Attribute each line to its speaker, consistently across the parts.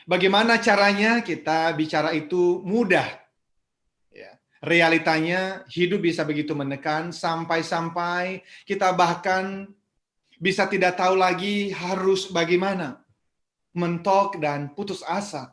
Speaker 1: Bagaimana caranya kita bicara itu mudah? Ya. Realitanya hidup bisa begitu menekan sampai-sampai kita bahkan bisa tidak tahu lagi harus bagaimana. Mentok dan putus asa.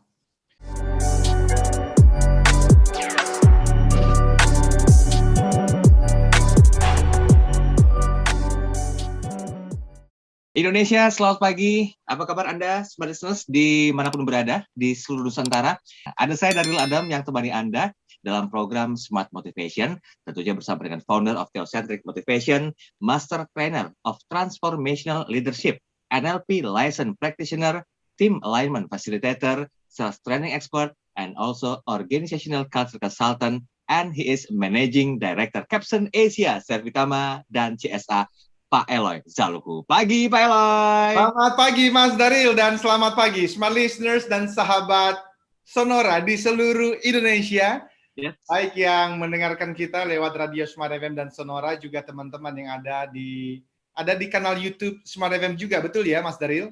Speaker 2: Indonesia, selamat pagi. Apa kabar Anda, Smart Listeners, dimanapun berada, di seluruh Nusantara? Ada saya, Daryl Adam, yang temani Anda dalam program Smart Motivation, tentunya bersama dengan founder of Theocentric Motivation, Master Trainer of Transformational Leadership, NLP Licensed Practitioner, Team Alignment Facilitator, Sales Training Expert, and also Organizational Culture Consultant, and he is Managing Director Capson Asia, Servitama, dan CSA, Pak Eloy Zaluhu. Pagi, Pak Eloy.
Speaker 1: Selamat pagi, Mas Daryl, dan selamat pagi, Smart Listeners dan sahabat Sonora di seluruh Indonesia.
Speaker 2: Yes.
Speaker 1: Baik yang mendengarkan kita lewat radio Smart FM dan Sonora, juga teman-teman yang ada di kanal YouTube Smart FM juga, betul ya, Mas Daryl?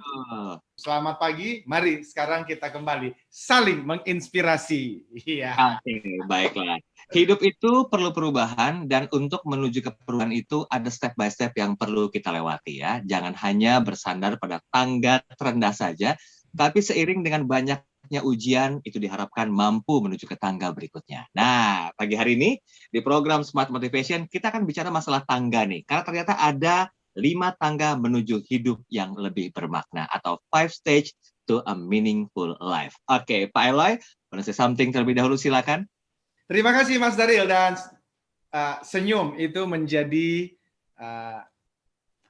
Speaker 1: Selamat pagi, mari sekarang kita kembali saling menginspirasi. Iya.
Speaker 2: Oke, baiklah. Hidup itu perlu perubahan, dan untuk menuju ke perubahan itu ada step by step yang perlu kita lewati ya. Jangan hanya bersandar pada tangga terendah saja, tapi seiring dengan banyaknya ujian itu diharapkan mampu menuju ke tangga berikutnya. Nah, pagi hari ini di program Smart Motivation kita akan bicara masalah tangga nih, karena ternyata ada 5 tangga menuju hidup yang lebih bermakna, atau 5 stage to a meaningful life. Oke, Pak Eloy, want to say something terlebih dahulu, silakan.
Speaker 1: Terima kasih Mas Daryl, dan senyum itu menjadi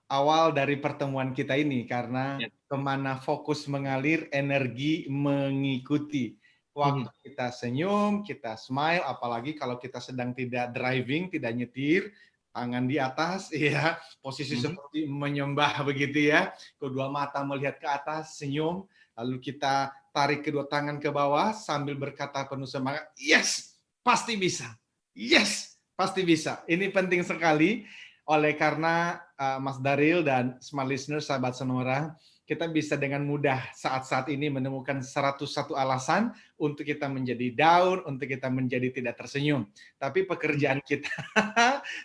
Speaker 1: awal dari pertemuan kita ini, karena kemana fokus mengalir, energi mengikuti. Waktu kita senyum, kita smile, apalagi kalau kita sedang tidak driving, tidak nyetir, tangan di atas, ya, posisi seperti menyembah begitu ya, kedua mata melihat ke atas, senyum, lalu kita tarik kedua tangan ke bawah sambil berkata penuh semangat, yes, pasti bisa, yes, pasti bisa. Ini penting sekali, oleh karena Mas Daryl dan Smart Listeners, sahabat Sonora, kita bisa dengan mudah saat-saat ini menemukan 101 alasan untuk kita menjadi down, untuk kita menjadi tidak tersenyum. Tapi pekerjaan kita,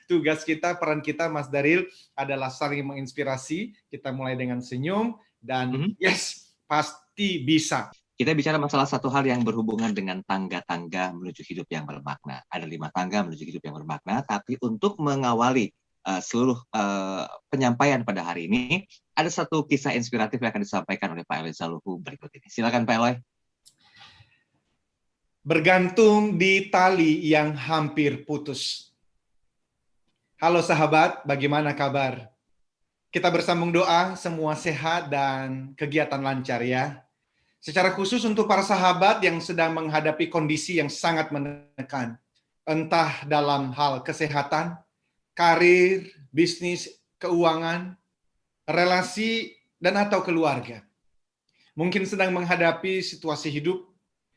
Speaker 1: tugas kita, peran kita, Mas Daryl, adalah saling menginspirasi. Kita mulai dengan senyum, dan yes, pasti bisa.
Speaker 2: Kita bicara masalah satu hal yang berhubungan dengan tangga-tangga menuju hidup yang bermakna. Ada 5 tangga menuju hidup yang bermakna, tapi untuk mengawali seluruh penyampaian pada hari ini, ada satu kisah inspiratif yang akan disampaikan oleh Pak Eloy Zaluhu berikut ini. Silakan Pak Eloy.
Speaker 1: Bergantung di tali yang hampir putus. Halo sahabat, bagaimana kabar? Kita bersambung doa, semua sehat dan kegiatan lancar ya. Secara khusus untuk para sahabat yang sedang menghadapi kondisi yang sangat menekan, entah dalam hal kesehatan, karir, bisnis, keuangan, relasi, dan atau keluarga. Mungkin sedang menghadapi situasi hidup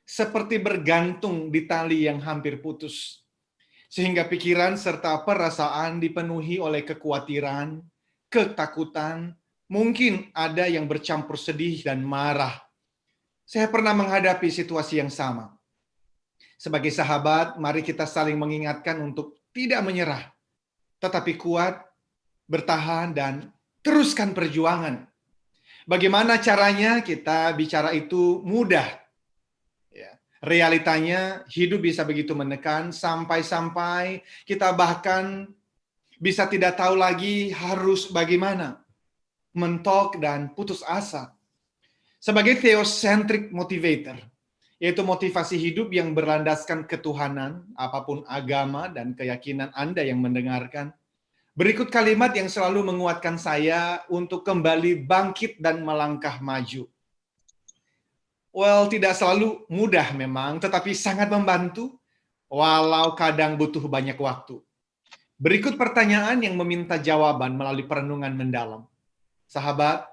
Speaker 1: seperti bergantung di tali yang hampir putus, sehingga pikiran serta perasaan dipenuhi oleh kekhawatiran, ketakutan, mungkin ada yang bercampur sedih dan marah. Saya pernah menghadapi situasi yang sama. Sebagai sahabat, mari kita saling mengingatkan untuk tidak menyerah, tetapi kuat, bertahan, dan teruskan perjuangan. Bagaimana caranya kita bicara itu mudah? Ya. Realitanya hidup bisa begitu menekan sampai-sampai kita bahkan bisa tidak tahu lagi harus bagaimana. Mentok dan putus asa. Sebagai Theocentric Motivator, yaitu motivasi hidup yang berlandaskan ketuhanan, apapun agama dan keyakinan Anda yang mendengarkan, berikut kalimat yang selalu menguatkan saya untuk kembali bangkit dan melangkah maju. Well, tidak selalu mudah memang, tetapi sangat membantu, walau kadang butuh banyak waktu. Berikut pertanyaan yang meminta jawaban melalui perenungan mendalam. Sahabat,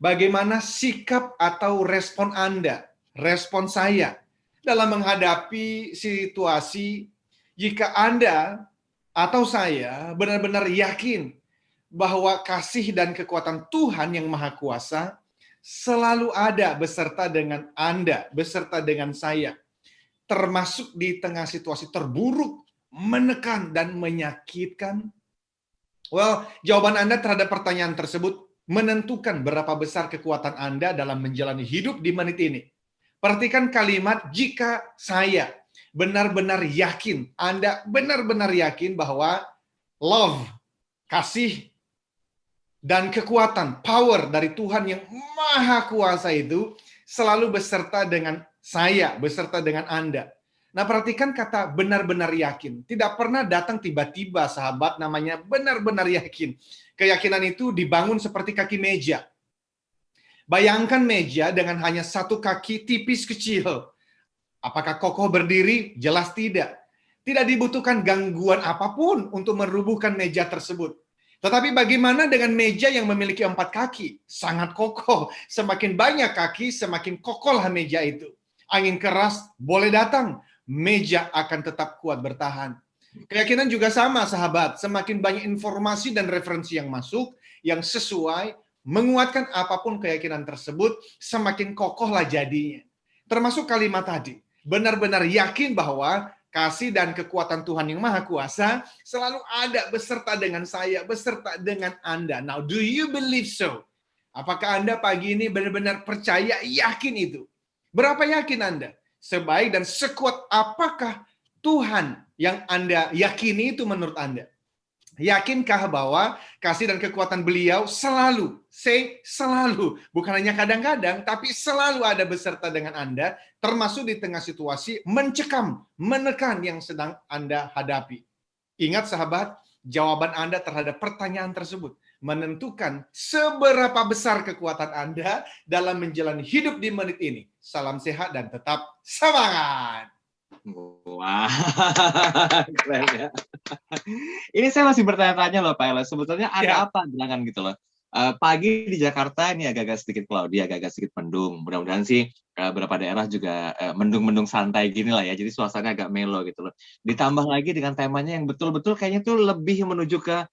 Speaker 1: bagaimana sikap atau respon Anda, respon saya dalam menghadapi situasi jika Anda atau saya benar-benar yakin bahwa kasih dan kekuatan Tuhan yang Maha Kuasa selalu ada beserta dengan Anda, beserta dengan saya, termasuk di tengah situasi terburuk, menekan dan menyakitkan? Well, jawaban Anda terhadap pertanyaan tersebut menentukan berapa besar kekuatan Anda dalam menjalani hidup di menit ini. Perhatikan kalimat jika saya benar-benar yakin, Anda benar-benar yakin bahwa love, kasih, dan kekuatan, power dari Tuhan yang maha kuasa itu selalu beserta dengan saya, beserta dengan Anda. Nah, perhatikan kata benar-benar yakin. Tidak pernah datang tiba-tiba, sahabat, namanya benar-benar yakin. Keyakinan itu dibangun seperti kaki meja. Bayangkan meja dengan hanya satu kaki tipis kecil. Apakah kokoh berdiri? Jelas tidak. Tidak dibutuhkan gangguan apapun untuk merubuhkan meja tersebut. Tetapi bagaimana dengan meja yang memiliki 4 kaki? Sangat kokoh. Semakin banyak kaki, semakin kokohlah meja itu. Angin keras boleh datang, meja akan tetap kuat bertahan. Keyakinan juga sama, sahabat. Semakin banyak informasi dan referensi yang masuk, yang sesuai, menguatkan apapun keyakinan tersebut, semakin kokohlah jadinya. Termasuk kalimat tadi. Benar-benar yakin bahwa kasih dan kekuatan Tuhan yang Maha Kuasa selalu ada beserta dengan saya, beserta dengan Anda. Now, do you believe so? Apakah Anda pagi ini benar-benar percaya, yakin itu? Berapa yakin Anda? Sebaik dan sekuat apakah Tuhan yang Anda yakini itu menurut Anda? Yakinkah bahwa kasih dan kekuatan beliau selalu, selalu, bukan hanya kadang-kadang, tapi selalu ada beserta dengan Anda, termasuk di tengah situasi mencekam, menekan yang sedang Anda hadapi. Ingat sahabat, jawaban Anda terhadap pertanyaan tersebut menentukan seberapa besar kekuatan Anda dalam menjalani hidup di menit ini. Salam sehat dan tetap semangat!
Speaker 2: Wah, keren ya. Ini saya masih bertanya-tanya loh Pak Elo, sebetulnya ada
Speaker 1: Ya.
Speaker 2: apa gerangan gitu loh. Pagi di Jakarta ini agak-agak sedikit cloudy, agak-agak sedikit mendung. Mudah-mudahan sih beberapa daerah juga mendung-mendung santai gini lah ya, jadi suasananya agak melo gitu loh. Ditambah lagi dengan temanya yang betul-betul kayaknya tuh lebih menuju ke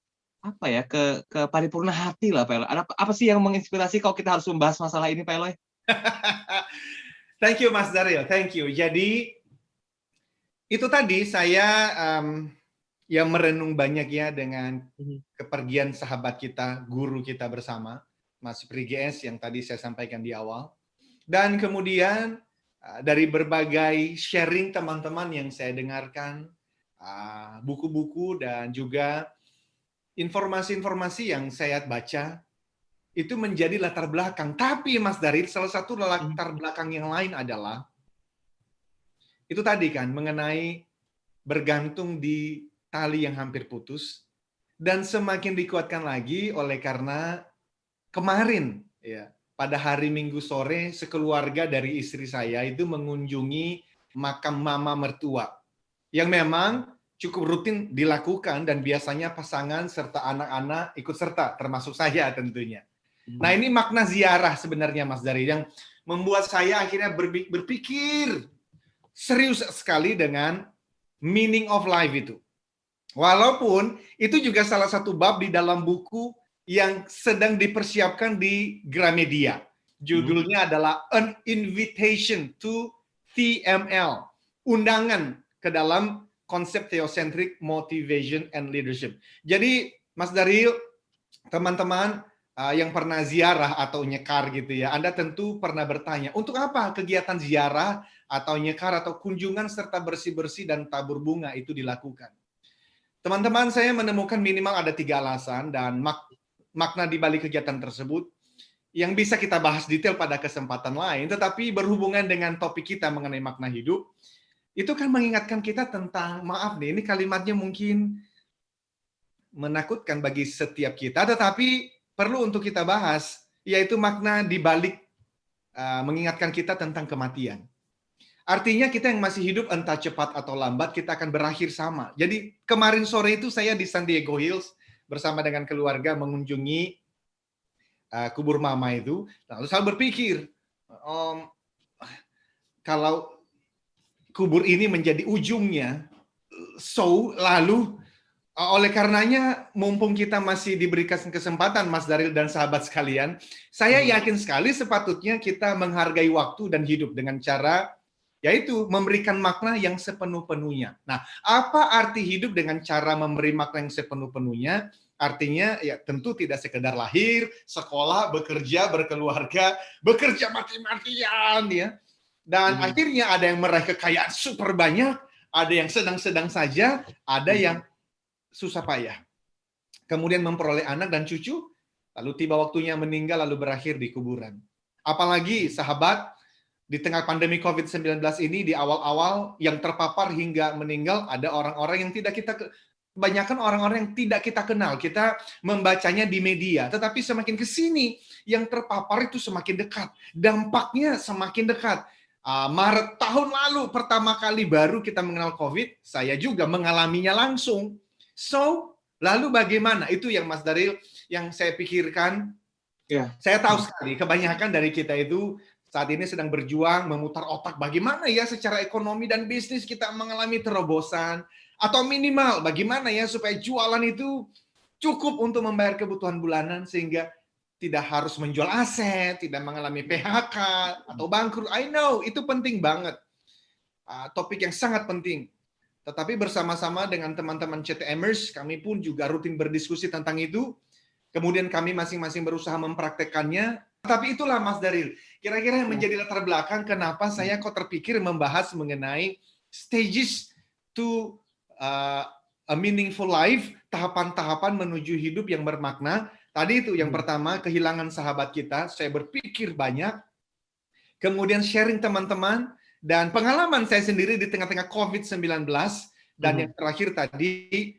Speaker 2: apa ya, ke paripurna hati lah Pak Elo. Ada apa sih yang menginspirasi kalau kita harus membahas masalah ini Pak Elo?
Speaker 1: Thank you Mas Daryl, thank you. Jadi itu tadi saya ya merenung banyak ya dengan kepergian sahabat kita, guru kita bersama, Mas Priges yang tadi saya sampaikan di awal. Dan kemudian dari berbagai sharing teman-teman yang saya dengarkan, buku-buku dan juga informasi-informasi yang saya baca, itu menjadi latar belakang. Tapi Mas Daryl, salah satu latar belakang yang lain adalah itu tadi kan mengenai bergantung di tali yang hampir putus dan semakin dikuatkan lagi oleh karena kemarin ya pada hari Minggu sore sekeluarga dari istri saya itu mengunjungi makam mama mertua yang memang cukup rutin dilakukan dan biasanya pasangan serta anak-anak ikut serta termasuk saya tentunya. Nah, ini makna ziarah sebenarnya Mas Dari yang membuat saya akhirnya berpikir serius sekali dengan meaning of life itu. Walaupun itu juga salah satu bab di dalam buku yang sedang dipersiapkan di Gramedia. Judulnya adalah An Invitation to TML. Undangan ke dalam konsep theocentric motivation and leadership. Jadi Mas Daryl, teman-teman yang pernah ziarah atau nyekar gitu ya, Anda tentu pernah bertanya, untuk apa kegiatan ziarah atau nyekar atau kunjungan serta bersih-bersih dan tabur bunga itu dilakukan? Teman-teman, saya menemukan minimal ada 3 alasan dan makna di balik kegiatan tersebut yang bisa kita bahas detail pada kesempatan lain, tetapi berhubungan dengan topik kita mengenai makna hidup, itu kan mengingatkan kita tentang, maaf nih, ini kalimatnya mungkin menakutkan bagi setiap kita, tetapi perlu untuk kita bahas, yaitu makna di balik mengingatkan kita tentang kematian. Artinya kita yang masih hidup entah cepat atau lambat, kita akan berakhir sama. Jadi kemarin sore itu saya di San Diego Hills bersama dengan keluarga mengunjungi kubur mama itu. Lalu saya berpikir, kalau kubur ini menjadi ujungnya, lalu Oleh karenanya, mumpung kita masih diberikan kesempatan, Mas Daril dan sahabat sekalian, saya yakin sekali sepatutnya kita menghargai waktu dan hidup dengan cara, yaitu memberikan makna yang sepenuh-penuhnya. Nah, apa arti hidup dengan cara memberi makna yang sepenuh-penuhnya? Artinya, ya tentu tidak sekedar lahir, sekolah, bekerja, berkeluarga, bekerja mati-matian, ya. Dan akhirnya ada yang meraih kekayaan super banyak, ada yang sedang-sedang saja, ada yang susah payah. Kemudian memperoleh anak dan cucu, lalu tiba waktunya meninggal, lalu berakhir di kuburan. Apalagi sahabat, di tengah pandemi COVID-19 ini, di awal-awal yang terpapar hingga meninggal, ada orang-orang yang kebanyakan orang-orang yang tidak kita kenal. Kita membacanya di media, tetapi semakin ke sini, yang terpapar itu semakin dekat. Dampaknya semakin dekat. Maret tahun lalu, pertama kali baru kita mengenal COVID, saya juga mengalaminya langsung. So, lalu bagaimana? Itu yang Mas Daril, yang saya pikirkan. Saya tahu sekali, kebanyakan dari kita itu saat ini sedang berjuang, memutar otak bagaimana ya secara ekonomi dan bisnis kita mengalami terobosan, atau minimal bagaimana ya supaya jualan itu cukup untuk membayar kebutuhan bulanan sehingga tidak harus menjual aset, tidak mengalami PHK atau bangkrut. I know, itu penting banget. Topik yang sangat penting. Tetapi bersama-sama dengan teman-teman CTMers, kami pun juga rutin berdiskusi tentang itu. Kemudian kami masing-masing berusaha mempraktekannya. Tapi itulah Mas Daril, kira-kira yang menjadi latar belakang kenapa saya kok terpikir membahas mengenai stages to a meaningful life, tahapan-tahapan menuju hidup yang bermakna. Tadi itu yang pertama, kehilangan sahabat kita, saya berpikir banyak. Kemudian sharing teman-teman, dan pengalaman saya sendiri di tengah-tengah COVID-19, dan yang terakhir tadi,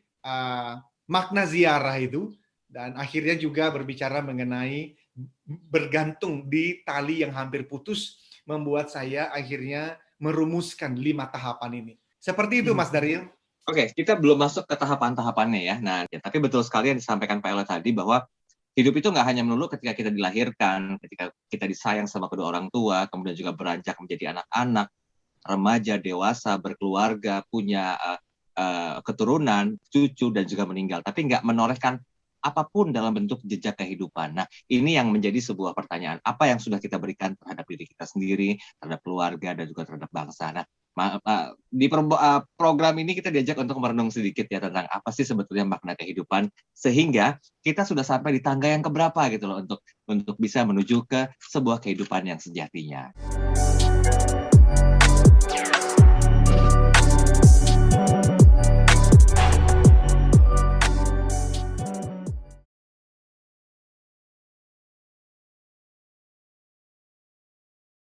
Speaker 1: makna ziarah itu, dan akhirnya juga berbicara mengenai bergantung di tali yang hampir putus, membuat saya akhirnya merumuskan 5 tahapan ini. Seperti itu, Mas Daril.
Speaker 2: Oke, kita belum masuk ke tahapan-tahapannya ya. Nah, ya, tapi betul sekali yang disampaikan Pak Elo tadi bahwa hidup itu nggak hanya melulu ketika kita dilahirkan, ketika kita disayang sama kedua orang tua, kemudian juga beranjak menjadi anak-anak, remaja, dewasa, berkeluarga, punya keturunan, cucu, dan juga meninggal. Tapi nggak menorehkan apapun dalam bentuk jejak kehidupan. Nah, ini yang menjadi sebuah pertanyaan. Apa yang sudah kita berikan terhadap diri kita sendiri, terhadap keluarga, dan juga terhadap bangsa. Nah, di program ini kita diajak untuk merenung sedikit ya tentang apa sih sebetulnya makna kehidupan, sehingga kita sudah sampai di tangga yang keberapa gitu loh untuk bisa menuju ke sebuah kehidupan yang sejatinya.